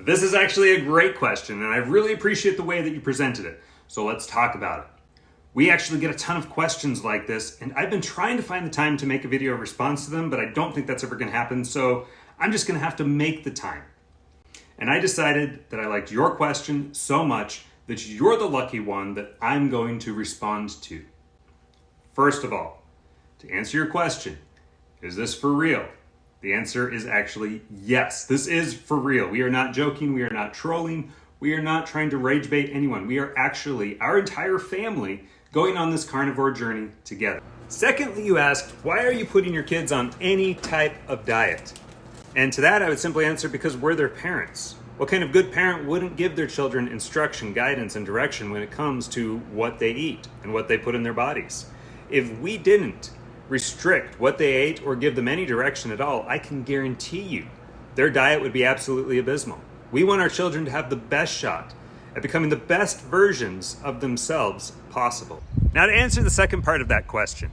This is actually a great question, and I really appreciate the way that you presented it. So let's talk about it. We actually get a ton of questions like this, and I've been trying to find the time to make a video response to them, but I don't think that's ever going to happen, so I'm just going to have to make the time. And I decided that I liked your question so much that you're the lucky one that I'm going to respond to. First of all, to answer your question, is this for real? The answer is actually yes. This is for real. We are not joking. We are not trolling. We are not trying to rage bait anyone. We are actually, our entire family, going on this carnivore journey together. Secondly, you asked, why are you putting your kids on any type of diet? And to that, I would simply answer, because we're their parents. What kind of good parent wouldn't give their children instruction, guidance, and direction when it comes to what they eat and what they put in their bodies? If we didn't restrict what they ate or give them any direction at all, I can guarantee you their diet would be absolutely abysmal. We want our children to have the best shot at becoming the best versions of themselves possible. Now, to answer the second part of that question,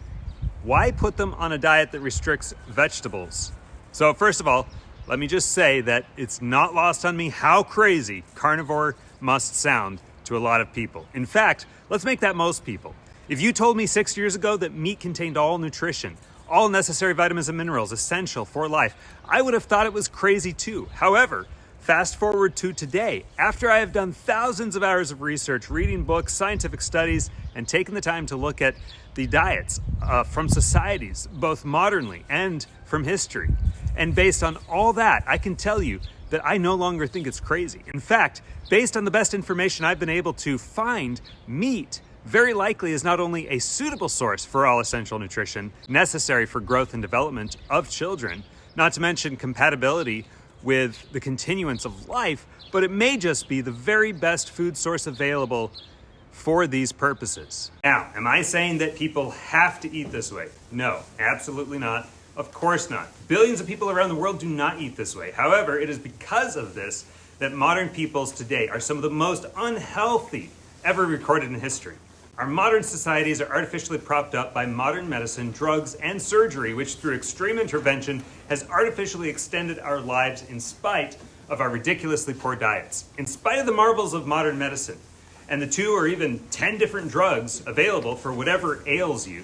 why put them on a diet that restricts vegetables? So first of all, let me just say that it's not lost on me how crazy carnivore must sound to a lot of people. In fact, let's make that most people. If you told me 6 years ago that meat contained all nutrition, all necessary vitamins and minerals essential for life, I would have thought it was crazy too. However, fast forward to today, after I have done thousands of hours of research, reading books, scientific studies, and taken the time to look at the diets from societies, both modernly and from history. And based on all that, I can tell you that I no longer think it's crazy. In fact, based on the best information I've been able to find, meat very likely is not only a suitable source for all essential nutrition necessary for growth and development of children, not to mention compatibility with the continuance of life, but it may just be the very best food source available for these purposes. Now, am I saying that people have to eat this way? No, absolutely not. Of course not. Billions of people around the world do not eat this way. However, it is because of this that modern peoples today are some of the most unhealthy ever recorded in history. Our modern societies are artificially propped up by modern medicine, drugs, and surgery, which through extreme intervention has artificially extended our lives in spite of our ridiculously poor diets. In spite of the marvels of modern medicine, and the 2 or even 10 different drugs available for whatever ails you,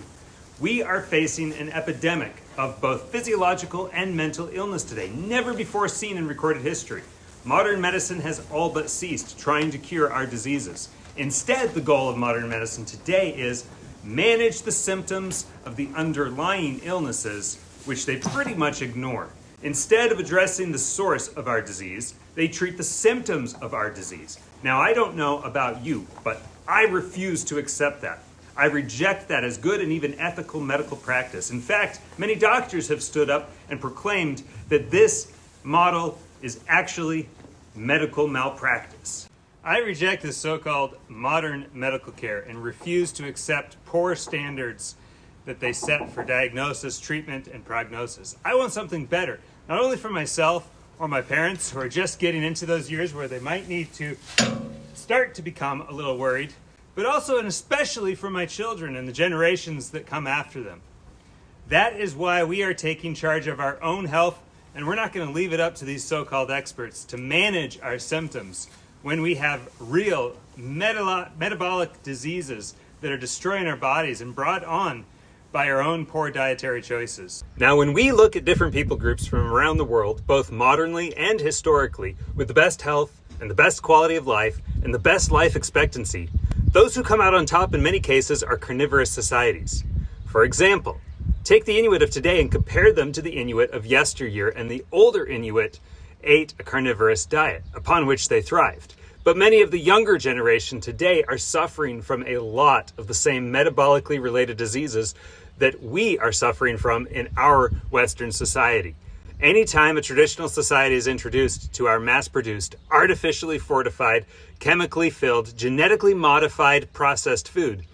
we are facing an epidemic of both physiological and mental illness today, never before seen in recorded history. Modern medicine has all but ceased trying to cure our diseases. Instead, the goal of modern medicine today is manage the symptoms of the underlying illnesses, which they pretty much ignore. Instead of addressing the source of our disease, they treat the symptoms of our disease. Now, I don't know about you, but I refuse to accept that. I reject that as good and even ethical medical practice. In fact, many doctors have stood up and proclaimed that this model is actually medical malpractice. I reject this so-called modern medical care and refuse to accept poor standards that they set for diagnosis, treatment, and prognosis. I want something better, not only for myself or my parents who are just getting into those years where they might need to start to become a little worried, but also and especially for my children and the generations that come after them. That is why we are taking charge of our own health, and we're not going to leave it up to these so-called experts to manage our symptoms when we have real metabolic diseases that are destroying our bodies and brought on by our own poor dietary choices. Now, when we look at different people groups from around the world, both modernly and historically, with the best health and the best quality of life and the best life expectancy, those who come out on top in many cases are carnivorous societies. For example, take the Inuit of today and compare them to the Inuit of yesteryear, and the older Inuit ate a carnivorous diet upon which they thrived. But many of the younger generation today are suffering from a lot of the same metabolically related diseases that we are suffering from in our Western society. Anytime a traditional society is introduced to our mass-produced, artificially fortified, chemically filled, genetically modified processed food,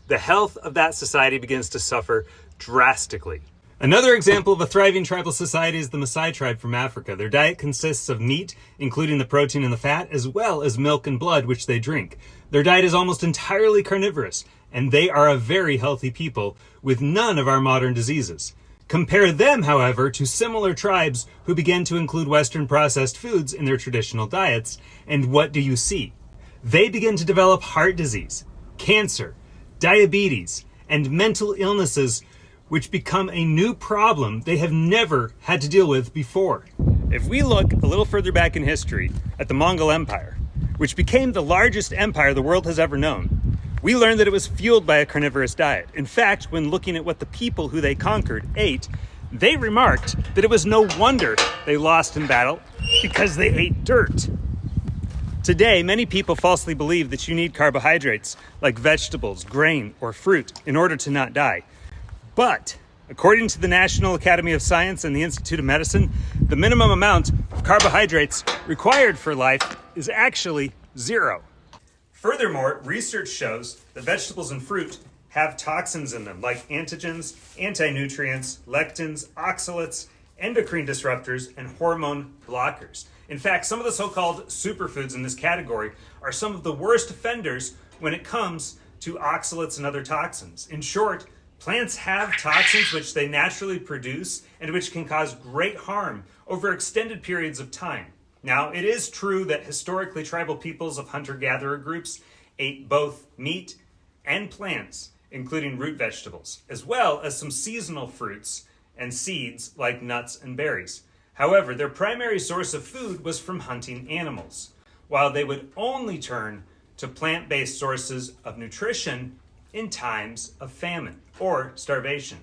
the health of that society begins to suffer drastically. Another example of a thriving tribal society is the Maasai tribe from Africa. Their diet consists of meat, including the protein and the fat, as well as milk and blood, which they drink. Their diet is almost entirely carnivorous, and they are a very healthy people with none of our modern diseases. Compare them, however, to similar tribes who began to include Western processed foods in their traditional diets, and what do you see? They begin to develop heart disease, cancer, diabetes, and mental illnesses, which become a new problem they have never had to deal with before. If we look a little further back in history at the Mongol Empire, which became the largest empire the world has ever known, we learned that it was fueled by a carnivorous diet. In fact, when looking at what the people who they conquered ate, they remarked that it was no wonder they lost in battle because they ate dirt. Today, many people falsely believe that you need carbohydrates like vegetables, grain, or fruit in order to not die. But according to the National Academy of Science and the Institute of Medicine, the minimum amount of carbohydrates required for life is actually 0. Furthermore, research shows that vegetables and fruit have toxins in them like antigens, anti-nutrients, lectins, oxalates, endocrine disruptors, and hormone blockers. In fact, some of the so-called superfoods in this category are some of the worst offenders when it comes to oxalates and other toxins. In short, plants have toxins which they naturally produce and which can cause great harm over extended periods of time. Now, it is true that historically tribal peoples of hunter-gatherer groups ate both meat and plants, including root vegetables, as well as some seasonal fruits and seeds like nuts and berries. However, their primary source of food was from hunting animals, while they would only turn to plant-based sources of nutrition in times of famine or starvation.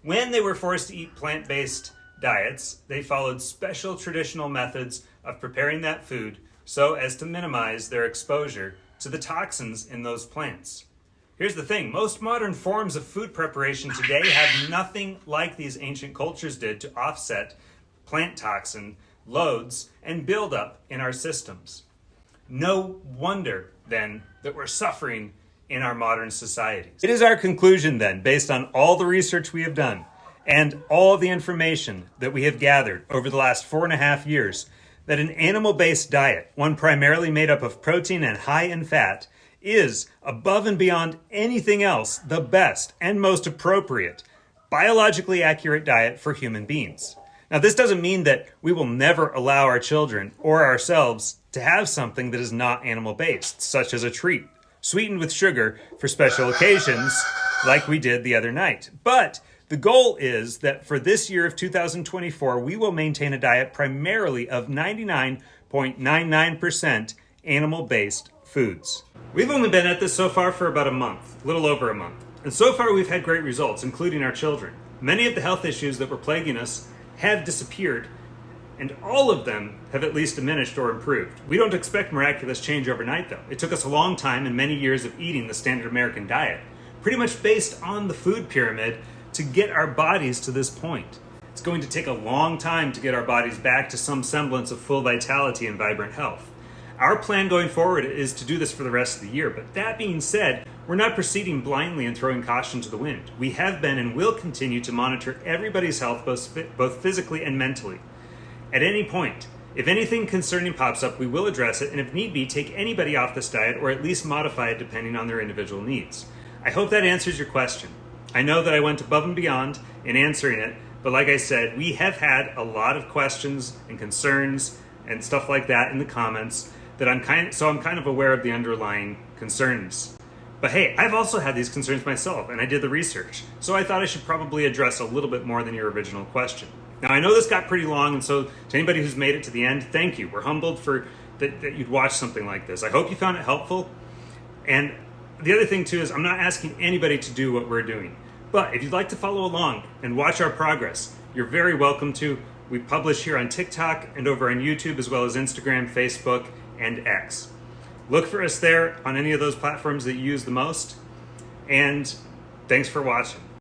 When they were forced to eat plant-based diets, they followed special traditional methods of preparing that food so as to minimize their exposure to the toxins in those plants. Here's the thing, most modern forms of food preparation today have nothing like these ancient cultures did to offset plant toxin loads and buildup in our systems. No wonder, then, that we're suffering in our modern societies. It is our conclusion, then, based on all the research we have done and all of the information that we have gathered over the last 4.5 years, that an animal-based diet, one primarily made up of protein and high in fat, is, above and beyond anything else, the best and most appropriate, biologically accurate diet for human beings. Now, this doesn't mean that we will never allow our children or ourselves to have something that is not animal-based, such as a treat, sweetened with sugar for special occasions, like we did the other night. But the goal is that for this year of 2024, we will maintain a diet primarily of 99.99% animal-based foods. We've only been at this so far for about a month, a little over a month. And so far we've had great results, including our children. Many of the health issues that were plaguing us have disappeared, and all of them have at least diminished or improved. We don't expect miraculous change overnight, though. It took us a long time and many years of eating the standard American diet, pretty much based on the food pyramid, to get our bodies to this point. It's going to take a long time to get our bodies back to some semblance of full vitality and vibrant health. Our plan going forward is to do this for the rest of the year, but that being said, we're not proceeding blindly and throwing caution to the wind. We have been and will continue to monitor everybody's health, both physically and mentally. At any point, if anything concerning pops up, we will address it, and if need be, take anybody off this diet or at least modify it depending on their individual needs. I hope that answers your question. I know that I went above and beyond in answering it, but like I said, we have had a lot of questions and concerns and stuff like that in the comments that I'm kind of aware of the underlying concerns. But hey, I've also had these concerns myself, and I did the research, so I thought I should probably address a little bit more than your original question. Now, I know this got pretty long, and so to anybody who's made it to the end, thank you. We're humbled that you'd watch something like this. I hope you found it helpful. And the other thing, too, is I'm not asking anybody to do what we're doing. But if you'd like to follow along and watch our progress, you're very welcome to. We publish here on TikTok and over on YouTube, as well as Instagram, Facebook, and X. Look for us there on any of those platforms that you use the most. And thanks for watching.